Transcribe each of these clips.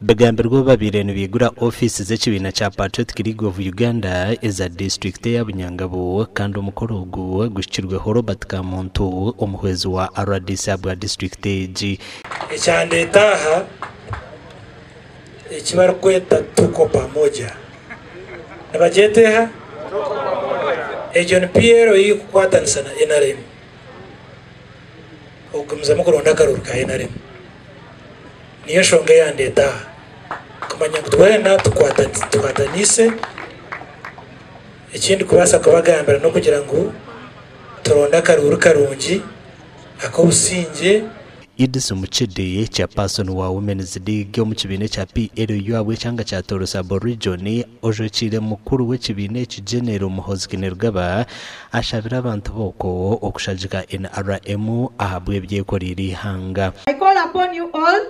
Begambirwa babiri bigura office z'ekibina kya Patriotic League of Uganda eza district ya Bunyangabo kandi umukoro ugu gushikirweho Robert Kamuntu umuhwezi wa RDC abwa district G icyande taha ikibarkweta tuko pamoja nabajeteha John Piero yikwatanisa na NRM ukumza mukuronda karuruka NRM niyo shonga yande taha kumanya kutwena tukwatanise ikindi kubasa kubagambira no kugira ngo turonda karuru karungi akobusinge Idris Muchede chairperson wa Women's League mu kibine cya PLU abwe cyanga cya Torosa Region ojokire mukuru w'ekibine cy'General Muhozi Kainerugaba ashabira abantu boko okushajika NRM ahabwe byekoriri hanga. I call upon you all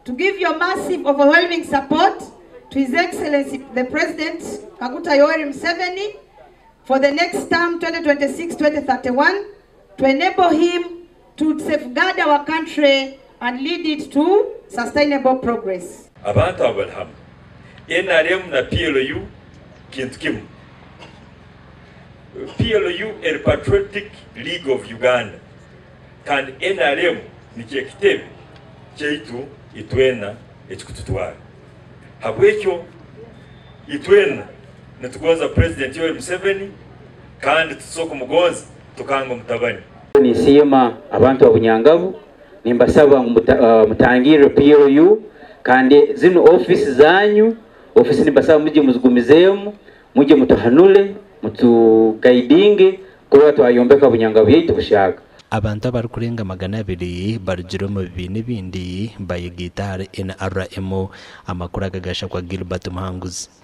to give your massive overwhelming support to His Excellency the President Kaguta Yoweri Museveni for the next term 2026-2031 to enable him to safeguard our country and lead it to sustainable progress. Abantu abalham NRM na PLU kintu kimu. PLU er Patriotic League of Uganda kandi NRM ni kyekitebe kyeitu itwena ekikututwara habwekyo itwena netugonza President Yoweri Museveni kandi tusoko mugonza tukanga mutabani nisima abantu abunyangabu nimbasaba mutangire PLU kandi zino office zanyu office nimbasaba muje muzigumizemo muje mutahanule mutugaidinge kwa twayombeka bunyangabu yitu bushaka abantu bari kurenga 200 barugiro mu bibine bindi baye gitare NRM amakuru agagasha kwa Gilbert Muhanguzi.